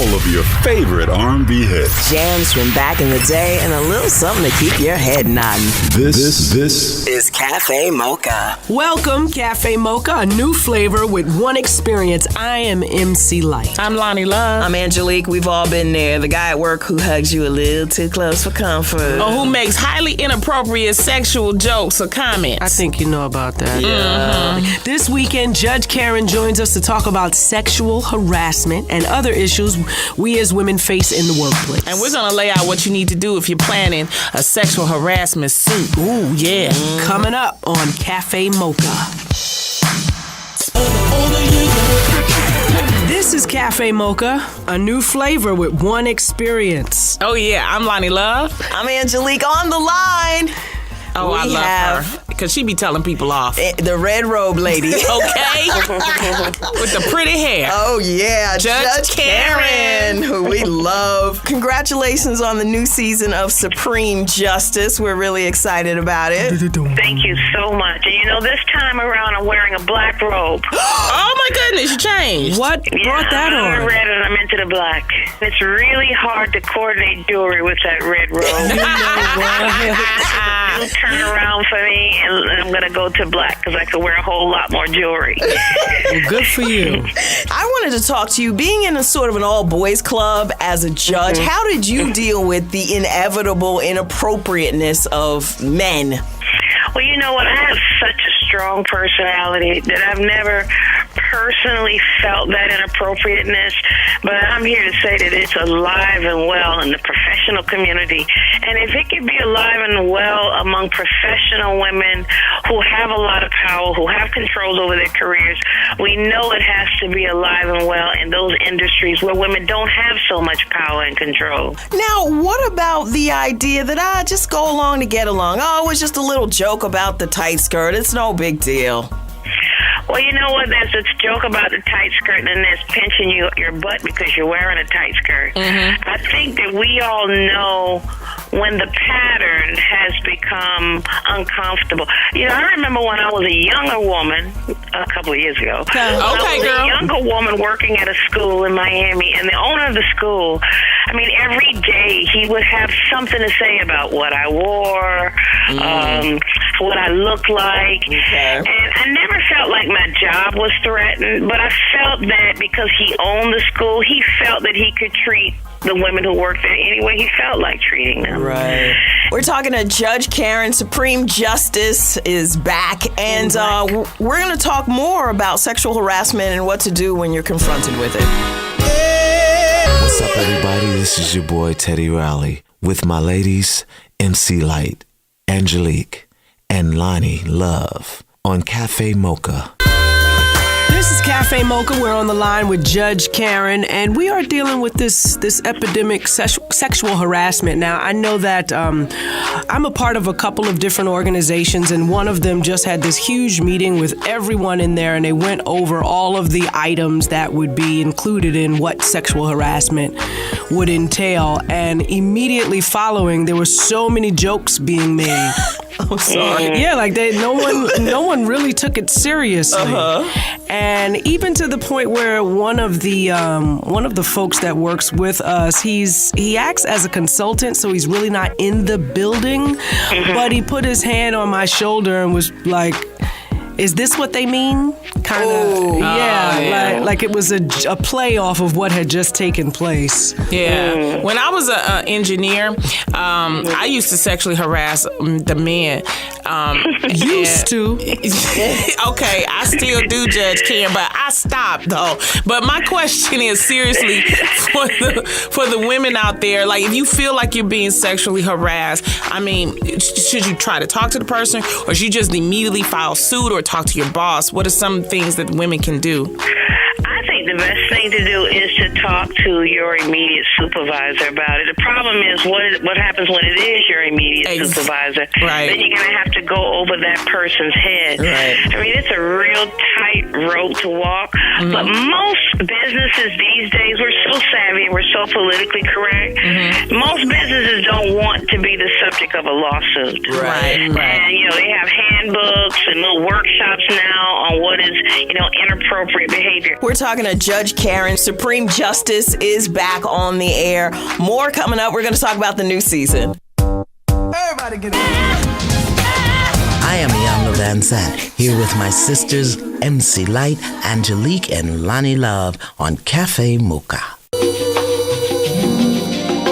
all of your favorite R&B hits. Jams from back in the day and a little something to keep your head nodding. This is Cafe Mocha. Welcome, Cafe Mocha, a new flavor with one experience. I am MC Light. I'm Lonnie Love. I'm Angelique. We've all been there. The guy at work who hugs you a little too close for comfort. Or who makes highly inappropriate sexual jokes or comments. I think you know about that. Yeah. Mm-hmm. This weekend, Judge Karen joins us to talk about sexual harassment and other issues we as women face in the workplace. And we're going to lay out what you need to do if you're planning a sexual harassment suit. Ooh, yeah. Coming up on Cafe Mocha. This is Cafe Mocha, a new flavor with one experience. Oh, yeah. I'm Lonnie Love. I'm Angelique on the line. Oh, I love her. Because she be telling people off. The red robe lady. Okay? With the pretty hair. Oh, yeah. Judge Karen. Who we love. Congratulations on the new season of Supreme Justice. We're really excited about it. Thank you so much. And you know, this time around I'm wearing a black robe. Oh, my goodness. You changed. What brought that I'm on? red and I'm into the black. It's really hard to coordinate jewelry with that red robe. You know what? It'll turn around for me and I'm going to go to black because I could wear a whole lot more jewelry. Well, good for you. I wanted to talk to you, being in a sort of an all-boys club as a judge, how did you deal with the inevitable inappropriateness of men? Well, you know what? I have such a strong personality that I've never personally felt that inappropriateness, but I'm here to say that it's alive and well in the professional community. And if it could be alive and well among professional women who have a lot of power, who have control over their careers, we know it has to be alive and well in those industries where women don't have so much power and control. Now, what about the idea that I just go along to get along? Oh, it was just a little joke about the tight skirt. It's no big deal. Well, you know what? There's this joke about the tight skirt and then there's pinching your butt because you're wearing a tight skirt. Mm-hmm. I think that we all know when the pattern has become uncomfortable. You know, I remember when I was a younger woman a couple of years ago. Okay, girl. A younger woman working at a school in Miami, and the owner of the school, I mean, every day he would have something to say about what I wore, what I looked like. Okay. And I never felt like my job was threatened, but I felt that because he owned the school, he felt that he could treat the women who worked there any way he felt like treating them. Right. We're talking to Judge Karen. Supreme Justice is back, and we're going to talk more about sexual harassment and what to do when you're confronted with it. What's up, everybody? This is your boy, Teddy Riley, with my ladies, MC Light, Angelique, and Lonnie Love on Cafe Mocha. This is Cafe Mocha. We're on the line with Judge Karen, and we are dealing with this epidemic sexual harassment. Now, I know that I'm a part of a couple of different organizations, and one of them just had this huge meeting with everyone in there, and they went over all of the items that would be included in what sexual harassment would entail. And immediately following, there were so many jokes being made. I'm sorry. Yeah, like no one really took it seriously. And even to the point where one of the folks that works with us, he acts as a consultant, so he's really not in the building, but he put his hand on my shoulder and was like, is this what they mean? Kind of, yeah. Like it was a play off of what had just taken place. Yeah. When I was an engineer, I used to sexually harass the men. Used to. Okay, I still do, Judge Karen, but I stopped though. But my question is, seriously, for the women out there, like if you feel like you're being sexually harassed, I mean, should you try to talk to the person, or should you just immediately file suit or talk to your boss? What are some things that women can do? I think the best thing to do is to talk to your immediate supervisor about it. The problem is what happens when it is your immediate supervisor. Right. Then you're going to have to go over that person's head. Right. I mean, it's a real tight rope to walk. Mm-hmm. But most businesses these days, we're so savvy and we're so politically correct. Mm-hmm. Most businesses don't want to be the subject of a lawsuit. Right. And, you know, they have handbooks and little workshops now on what is, inappropriate behavior. We're talking to Judge Karen. Supreme Justice is back on the air. More coming up. We're going to talk about the new season. Everybody get in. I am Young Levansat, here with my sisters MC Light, Angelique, and Lonnie Love on Cafe Mocha.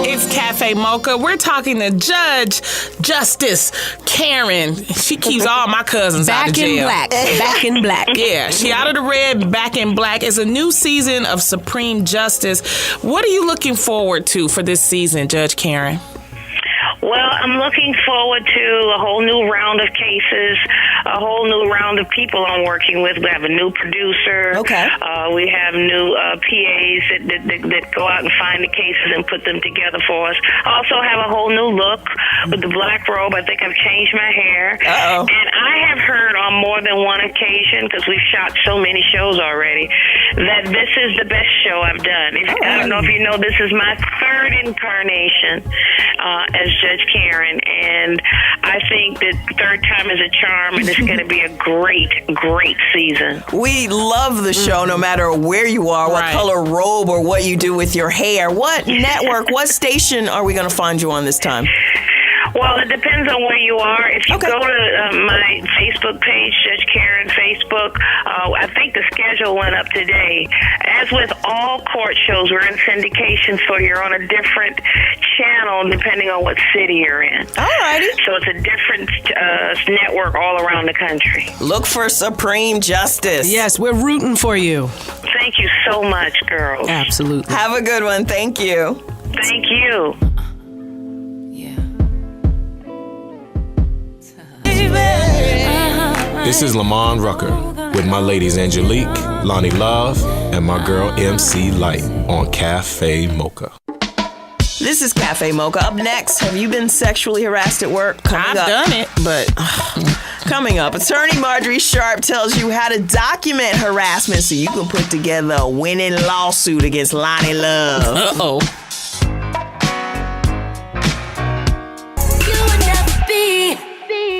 It's Cafe Mocha. We're talking to Justice Karen. She keeps all my cousins out of jail. Back in black. Yeah, she out of the red, back in black. It's a new season of Supreme Justice. What are you looking forward to for this season, Judge Karen? Well, I'm looking forward to a whole new round of cases, a whole new round of people I'm working with. We have a new producer. Okay. We have new PAs that go out and find the cases and put them together for us. I also have a whole new look with the black robe. I think I've changed my hair. Uh-oh. And I have heard on more than one occasion, because we've shot so many shows already, that this is the best show I've done. I don't know if you know, this is my third incarnation as Judge Karen, and I think that third time is a charm, and it's going to be a great, great season. We love the show no matter where you are, what color robe or what you do with your hair. What network, what station are we going to find you on this time? Well, it depends on where you are. If you go to my Facebook page, Judge Karen Facebook, I think the schedule went up today. As with all court shows, we're in syndication, so you're on a different channel depending on what city you're in. All righty. So it's a different network all around the country. Look for Supreme Justice. Yes, we're rooting for you. Thank you so much, girls. Absolutely. Have a good one. Thank you. Thank you. This is Lamont Rucker with my ladies Angelique, Lonnie Love, and my girl MC Light on Cafe Mocha. This is Cafe Mocha. Up next, have you been sexually harassed at work? I've done it, but Coming up, attorney Marjorie Sharp tells you how to document harassment so you can put together a winning lawsuit against Lonnie Love. uh-oh.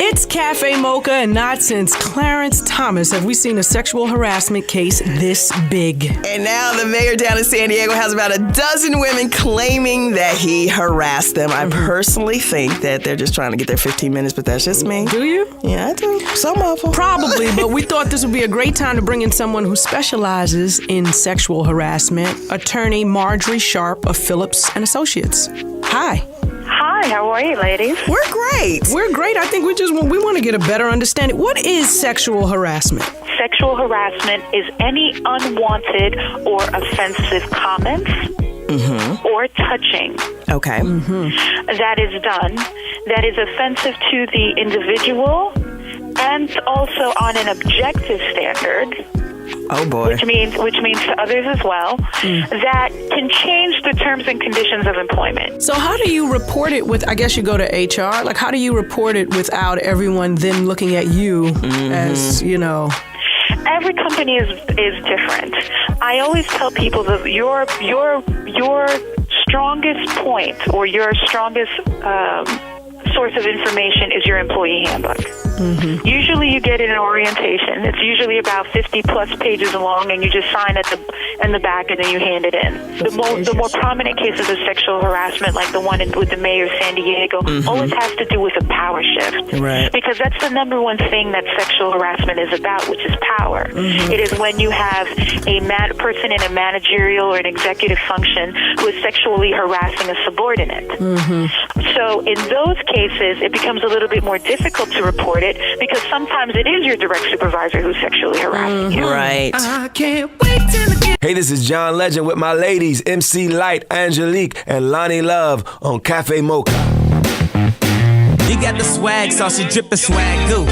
It's Cafe Mocha, and not since Clarence Thomas have we seen a sexual harassment case this big. And now the mayor down in San Diego has about a dozen women claiming that he harassed them. I personally think that they're just trying to get their 15 minutes, but that's just me. Do you? Yeah, I do. Some of them. Probably, but we thought this would be a great time to bring in someone who specializes in sexual harassment, attorney Marjorie Sharp of Phillips and Associates. Hi. Hi, how are you, ladies? We're great. We're great. I think we want to get a better understanding. What is sexual harassment? Sexual harassment is any unwanted or offensive comments or touching Okay. that is done that is offensive to the individual and also on an objective standard. Oh boy. Which means to others as well, that can change the terms and conditions of employment. So how do you report it with, I guess you go to HR, like how do you report it without everyone then looking at you as, you know? Every company is different. I always tell people that your strongest point or your strongest source of information is your employee handbook. Usually you get it in orientation. It's usually about 50 plus pages long, and you just sign in the back and then you hand it in. The more prominent cases of sexual harassment, like the one with the mayor of San Diego, always has to do with a power shift. Right. Because that's the number one thing that sexual harassment is about, which is power. It is when you have a person in a managerial or an executive function who is sexually harassing a subordinate. So in those cases, it becomes a little bit more difficult to report it because sometimes it is your direct supervisor who's sexually harassing you. Right. I can't wait till again. Hey, this is John Legend with my ladies, MC Light, Angelique, and Lonnie Love on Cafe Mocha. You got the swag, sauce, you drip the swag, goo.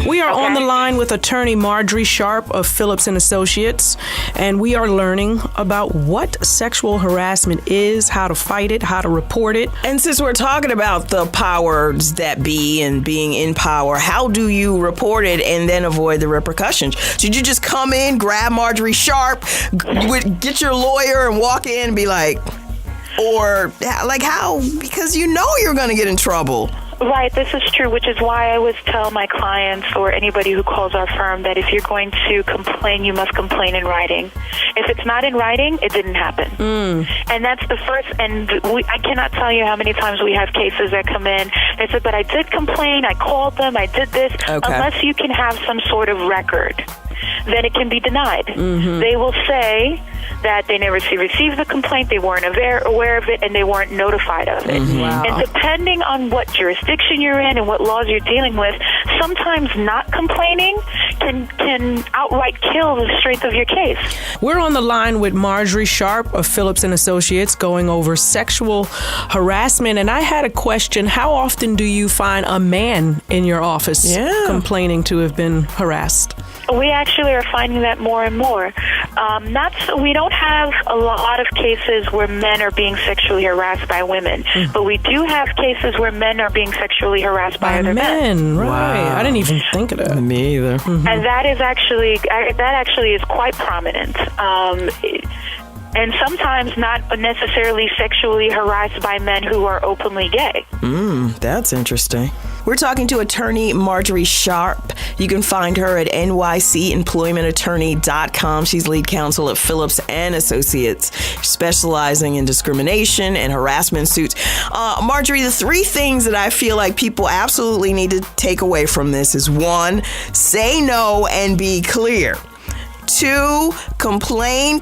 We are on the line with attorney Marjorie Sharp of Phillips and Associates, and we are learning about what sexual harassment is, how to fight it, how to report it. And since we're talking about the powers that be and being in power, how do you report it and then avoid the repercussions? Should you just come in, grab Marjorie Sharp, get your lawyer and walk in and be like, or like how? Because you know you're going to get in trouble. Right, this is true, which is why I always tell my clients or anybody who calls our firm that if you're going to complain, you must complain in writing. If it's not in writing, it didn't happen. And that's the first, and I cannot tell you how many times we have cases that come in. They said, but I did complain, I called them, I did this. Okay. Unless you can have some sort of record, then it can be denied. They will say that they never received the complaint, they weren't aware of it, and they weren't notified of it. Wow. And depending on what jurisdiction you're in and what laws you're dealing with, sometimes not complaining can outright kill the strength of your case. We're on the line with Marjorie Sharp of Phillips & Associates going over sexual harassment. And I had a question. How often do you find a man in your office complaining to have been harassed? We actually are finding that more and more. We don't have a lot of cases where men are being sexually harassed by women, but we do have cases where men are being sexually harassed by other men. Right. Wow. I didn't even think of that. Me either. And that actually is quite prominent. And sometimes not necessarily sexually harassed by men who are openly gay. That's interesting. We're talking to attorney Marjorie Sharp. You can find her at nycemploymentattorney.com. She's lead counsel at Phillips & Associates, specializing in discrimination and harassment suits. Marjorie, the three things that I feel like people absolutely need to take away from this is 1, say no and be clear. 2, complain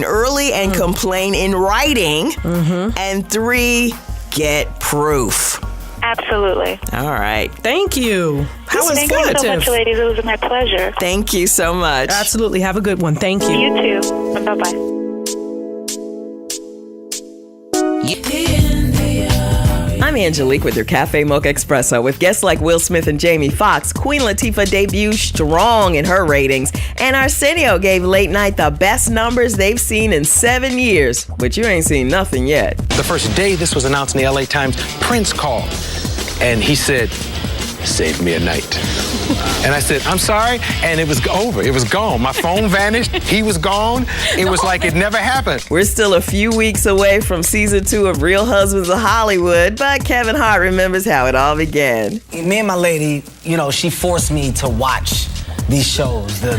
early and complain in writing. And 3, get proof. Absolutely. All right. Thank you. Thank you so much, ladies. It was my pleasure. Thank you so much. Absolutely. Have a good one. Thank you. You too. Bye-bye. I'm Angelique with your Cafe Mocha Espresso. With guests like Will Smith and Jamie Foxx, Queen Latifah debuted strong in her ratings, and Arsenio gave Late Night the best numbers they've seen in 7 years. But you ain't seen nothing yet. The first day this was announced in the LA Times, Prince called, and he said, "Save me a night." And I said, "I'm sorry," and it was over. It was gone. My phone vanished. He was gone. It was like it never happened. We're still a few weeks away from season 2 of Real Husbands of Hollywood, but Kevin Hart remembers how it all began. Me and my lady, she forced me to watch these shows, the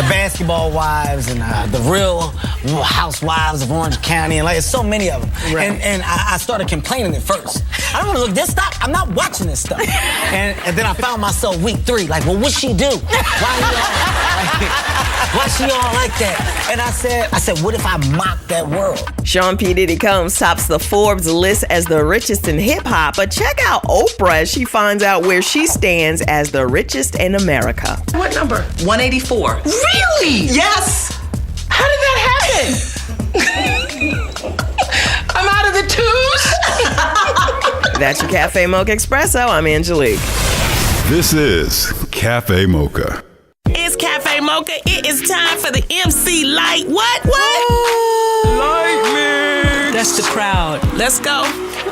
Basketball Wives and the Real Housewives of Orange County, and like so many of them. Right. And I started complaining at first. I don't want to look this stuff. I'm not watching this stuff. And then I found myself week 3, like, well, what'd she do? Why she all like that? And I said, what if I mock that world? Sean P. Diddy Combs tops the Forbes list as the richest in hip-hop, but check out Oprah as she finds out where she stands as the richest in America. What number? 184. Really? Yes! How did that happen? I'm out of the twos. That's your Cafe Mocha Espresso. I'm Angelique. This is Cafe Mocha. It's Cafe Mocha. It is time for the MC Light. What? Lightning. That's the crowd. Let's go.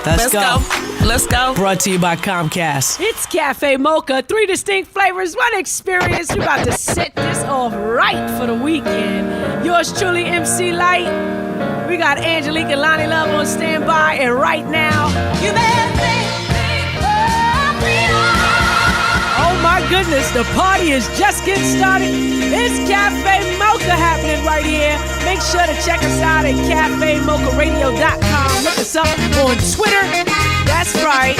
Let's go. Let's go. Brought to you by Comcast. It's Cafe Mocha. 3 distinct flavors, 1 experience. We're about to set this off right for the weekend. Yours truly, MC Light. We got Angelique and Lonnie Love on standby, and right now, you better think. Oh my goodness, the party is just getting started. It's Cafe Mocha happening right here. Make sure to check us out at cafemocharadio.com. Look us up on Twitter. That's right.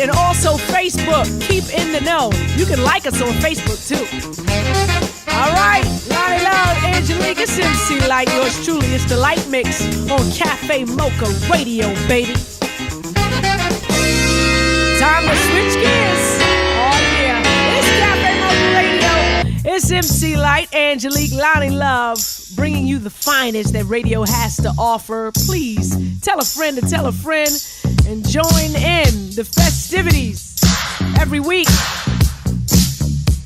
And also Facebook. Keep in the know. You can like us on Facebook too. All right, Lonnie Love, Angelique, it's MC Light. Yours truly, it's the Light Mix on Cafe Mocha Radio, baby. Time to switch gears. It's MC Light, Angelique, Lonnie Love, bringing you the finest that radio has to offer. Please tell a friend to tell a friend and join in the festivities every week.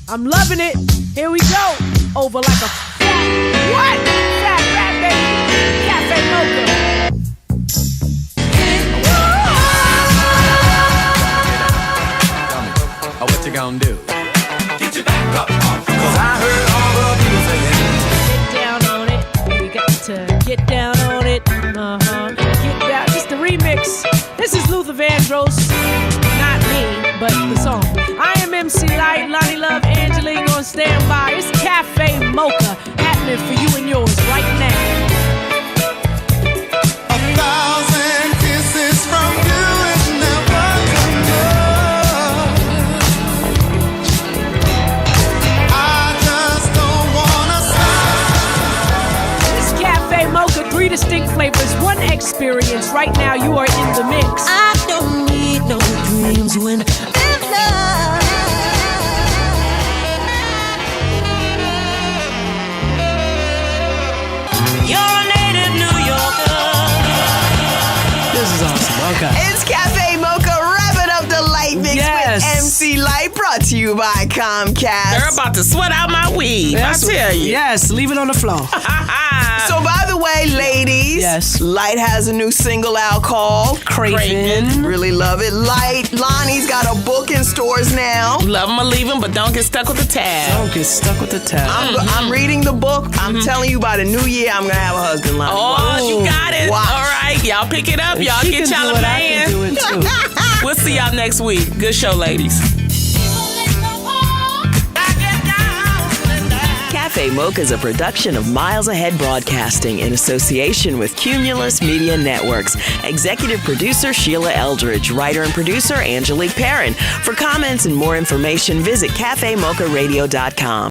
I'm loving it. Here we go. Over like a fat rat, baby. Cafe Mocha. Oh, what you gonna do? Get your back up. Get down on it, Get down, just the remix. This is Luther Vandross, not it for you and yours right now. 1,000 kisses from you is never enough. I just don't wanna stop. It's Cafe Mocha, 3 distinct flavors, 1 experience. Right now, you are in the mix. I don't need no dreams when I'm love. You're a native New Yorker. This is awesome. Okay. It's Cafe Mocha, wrapping up the Light Mix with MC Light, brought to you by Comcast. They're about to sweat out my weave, I tell you. Yes, leave it on the floor. So, by the way, ladies, Light has a new single out called Craven. Really love it. Lonnie's got a book in stores now. Love them or leave them, but don't get stuck with the tab. Don't get stuck with the tab. I'm reading the book. I'm telling you, by the new year, I'm going to have a husband, Lonnie. Oh, you got it. Watch. All right, y'all pick it up. If Y'all she get can y'all do a it, I can man. do it too. We'll see y'all next week. Good show, ladies. Cafe Mocha is a production of Miles Ahead Broadcasting in association with Cumulus Media Networks. Executive producer Sheila Eldridge. Writer and producer Angelique Perrin. For comments and more information, visit cafemocharadio.com.